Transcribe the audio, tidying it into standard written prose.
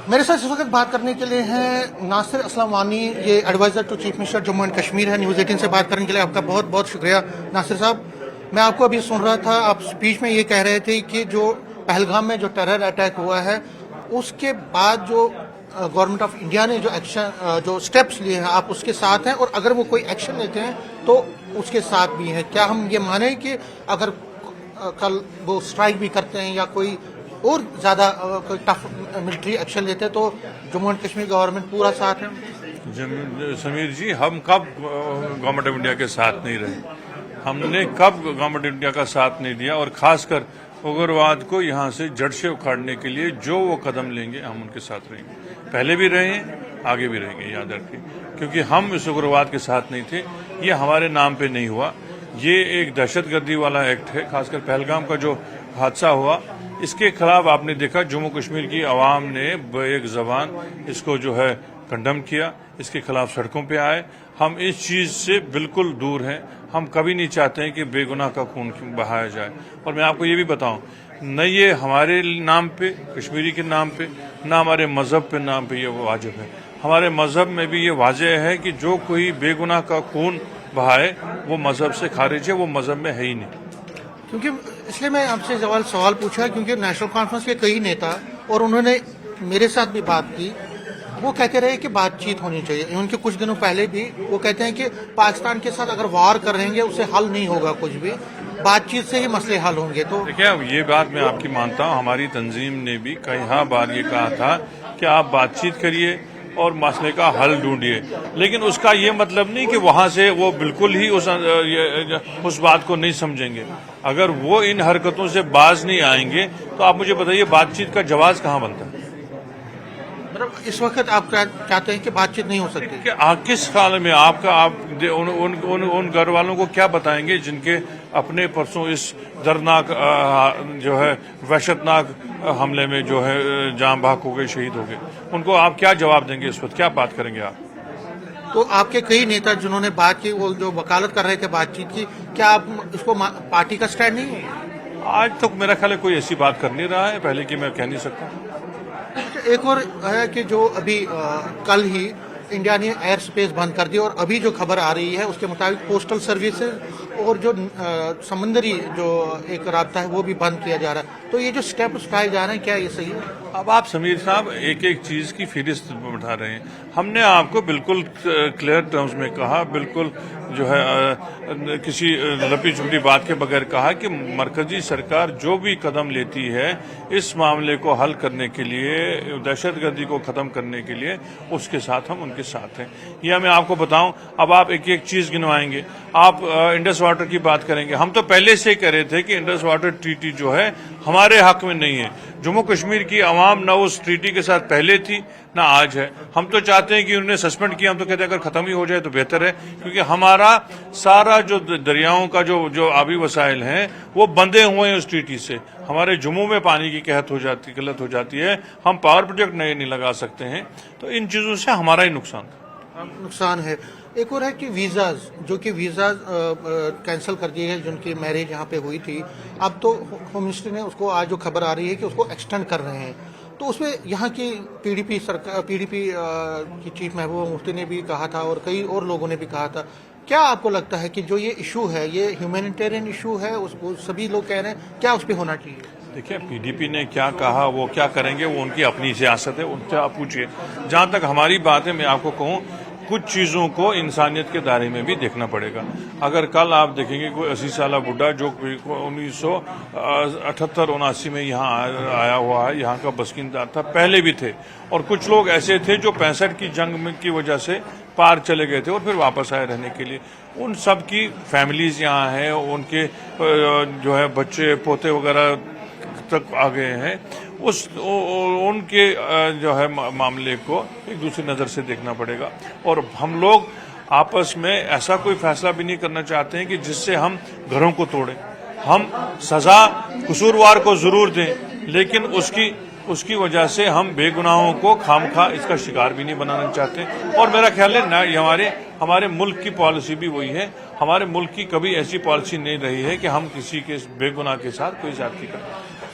میرے ساتھ اس وقت بات کرنے کے لیے ہیں ناصر اسلم وانی، یہ adviser to chief minister Jammu and Kashmir ہے۔ نیوز 18 سے بات کرنے کے لیے آپ کا بہت بہت شکریہ ناصر صاحب۔ میں آپ کو ابھی سن رہا تھا، آپ اسپیچ میں یہ کہہ رہے تھے کہ جو پہلگام میں جو ٹیرر اٹیک ہوا ہے اس کے بعد جو گورنمنٹ آف انڈیا نے جو ایکشن جو اسٹیپس لیے ہیں آپ اس کے ساتھ ہیں، اور اگر وہ کوئی ایکشن لیتے ہیں تو اس کے ساتھ بھی ہیں۔ کیا ہم یہ مانیں کہ اگر کل وہ اسٹرائک بھی کرتے ہیں یا کوئی اور زیادہ کوئی ٹف ملٹری ایکشن لیتے ہیں تو جموں اینڈ کشمیر گورنمنٹ پورا ساتھ ہے؟ سمیر جی، ہم کب گورنمنٹ آف انڈیا کے ساتھ نہیں رہے؟ ہم نے کب گورنمنٹ آف انڈیا کا ساتھ نہیں دیا؟ اور خاص کر اگرواد کو یہاں سے جڑ سے اکھاڑنے کے لیے جو وہ قدم لیں گے ہم ان کے ساتھ رہیں گے۔ پہلے بھی رہے ہیں، آگے بھی رہیں گے، یاد رکھیں، کیونکہ ہم اس اگرواد کے ساتھ نہیں تھے۔ یہ ہمارے نام پہ نہیں ہوا، یہ ایک دہشت گردی والا ایکٹ ہے۔ خاص کر پہلگام کا جو حادثہ ہوا اس کے خلاف آپ نے دیکھا جموں کشمیر کی عوام نے ایک زبان اس کو جو ہے کنڈم کیا، اس کے خلاف سڑکوں پہ آئے۔ ہم اس چیز سے بالکل دور ہیں، ہم کبھی نہیں چاہتے ہیں کہ بے گناہ کا خون بہایا جائے۔ اور میں آپ کو یہ بھی بتاؤں، نہ یہ ہمارے نام پہ، کشمیری کے نام پہ، نہ ہمارے مذہب پہ نام پہ یہ واجب ہے۔ ہمارے مذہب میں بھی یہ واضح ہے کہ جو کوئی بے گناہ کا خون بہائے وہ مذہب سے خارج ہے، وہ مذہب میں ہے ہی نہیں۔ کیونکہ اس لیے میں آپ سے سوال پوچھا کیونکہ نیشنل کانفرنس کے کئی نیتا اور انہوں نے میرے ساتھ بھی بات کی، وہ کہتے رہے کہ بات چیت ہونی چاہیے۔ ان کے کچھ دنوں پہلے بھی وہ کہتے ہیں کہ پاکستان کے ساتھ اگر وار کریں گے اس سے حل نہیں ہوگا کچھ بھی، بات چیت سے ہی مسئلے حل ہوں گے۔ تو دیکھیں، یہ بات میں آپ کی مانتا ہوں، ہماری تنظیم نے بھی کئی بار یہ کہا تھا کہ آپ بات چیت کریے اور مسئلے کا حل ڈھونڈیے، لیکن اس کا یہ مطلب نہیں کہ وہاں سے وہ بالکل ہی اس بات کو نہیں سمجھیں گے۔ اگر وہ ان حرکتوں سے باز نہیں آئیں گے تو آپ مجھے بتائیے بات چیت کا جواز کہاں بنتا ہے؟ مطلب اس وقت آپ چاہتے ہیں کہ بات چیت نہیں ہو سکتی؟ کہ کس خیال میں آپ ان گھر والوں کو کیا بتائیں گے جن کے اپنے پرسوں اس دردناک جو ہے وحشتناک حملے میں جو ہے جان بحق ہو گئے، شہید ہو گئے؟ ان کو آپ کیا جواب دیں گے؟ اس وقت کیا بات کریں گے آپ؟ تو آپ کے کئی نیتا جنہوں نے بات کی، وہ جو وکالت کر رہے تھے بات چیت کی، کیا آپ اس کو پارٹی کا سٹینڈ نہیں ہے؟ آج تک میرا خیال ہے کوئی ایسی بات کر نہیں رہا ہے، پہلے کی میں کہہ نہیں سکتا۔ ایک اور ہے کہ جو ابھی کل ہی انڈیا نے ایئر سپیس بند کر دی، اور ابھی جو خبر آ رہی ہے اس کے مطابق پوسٹل سروسز اور جو سمندری جو ایک رابطہ ہے وہ بھی بند کیا جا رہا ہے۔ تو یہ جو سٹیپ اٹھائے جا رہے ہیں، کیا یہ صحیح ہے؟ اب آپ سمیر صاحب ایک ایک چیز کی فہرست بٹھا رہے ہیں۔ ہم نے آپ کو بالکل کلیئر ٹرمز میں کہا، بالکل جو ہے کسی لپی چھپی بات کے بغیر کہا کہ مرکزی سرکار جو بھی قدم لیتی ہے اس معاملے کو حل کرنے کے لیے، دہشت گردی کو ختم کرنے کے لیے، اس کے ساتھ ہم ان کے ساتھ ہیں۔ یہ میں آپ کو بتاؤں، اب آپ ایک ایک چیز گنوائیں گے، آپ انڈس واٹر کی بات کریں گے۔ ہم تو پہلے سے کہہ رہے تھے کہ انڈس واٹر ٹریٹی جو ہے ہمارے حق میں نہیں ہے۔ جموں کشمیر کی عوام نہ اس ٹریٹی کے ساتھ پہلے تھی نہ آج ہے۔ ہم تو چاہتے ہیں کہ انہوں نے سسپینڈ کیا، ہم تو کہتے ہیں اگر ختم ہی ہو جائے تو بہتر ہے، کیونکہ ہمارا سارا جو دریاؤں کا جو آبی وسائل ہیں وہ بندے ہوئے ہیں اس ٹریٹی سے۔ ہمارے جموں میں پانی کی قلت ہو جاتی ہے، ہم پاور پروجیکٹ نئے نہیں لگا سکتے ہیں، تو ان چیزوں سے ہمارا ہی نقصان ہے۔ ایک اور ہے کہ ویزاز، جو کہ ویزاز کینسل کر دیے ہیں، جن کی میرج یہاں پہ ہوئی تھی، اب تو ہوم منسٹر نے اس کو، آج جو خبر آ رہی ہے کہ اس کو ایکسٹینڈ کر رہے ہیں۔ تو اس میں یہاں کی پی ڈی پی کی چیف محبوبہ مفتی نے بھی کہا تھا اور کئی اور لوگوں نے بھی کہا تھا۔ کیا آپ کو لگتا ہے کہ جو یہ ایشو ہے یہ ہیومینیٹیرین ایشو ہے، اس کو سبھی لوگ کہہ رہے ہیں، کیا اس پہ ہونا چاہیے؟ دیکھیں، پی ڈی پی نے کیا کہا، وہ کیا کریں گے، وہ ان کی اپنی سیاست ہے، ان سے آپ پوچھئے۔ جہاں تک ہماری بات ہے، میں آپ کو کہوں کچھ چیزوں کو انسانیت کے دائرے میں بھی دیکھنا پڑے گا۔ اگر کل آپ دیکھیں گے کوئی 80 سالہ بڈھا جو 1978-79 میں یہاں آیا ہوا ہے، یہاں کا بسکیندہ تھا، پہلے بھی تھے، اور کچھ لوگ ایسے تھے جو 65 کی جنگ کی وجہ سے پار چلے گئے تھے اور پھر واپس آئے رہنے کے لیے۔ ان سب کی فیملیز یہاں ہیں، ان کے جو ہے بچے پوتے وغیرہ تک آ گئے ہیں، ان کے جو ہے معاملے کو ایک دوسری نظر سے دیکھنا پڑے گا۔ اور ہم لوگ آپس میں ایسا کوئی فیصلہ بھی نہیں کرنا چاہتے ہیں کہ جس سے ہم گھروں کو توڑیں۔ ہم سزا قصوروار کو ضرور دیں، لیکن اس کی وجہ سے ہم بے گناہوں کو خامخواہ اس کا شکار بھی نہیں بنانا چاہتے۔ اور میرا خیال ہے یہ ہمارے ملک کی پالیسی بھی وہی ہے۔ ہمارے ملک کی کبھی ایسی پالیسی نہیں رہی ہے کہ ہم کسی کے بے گناہ کے ساتھ کوئی زیادتی کریں۔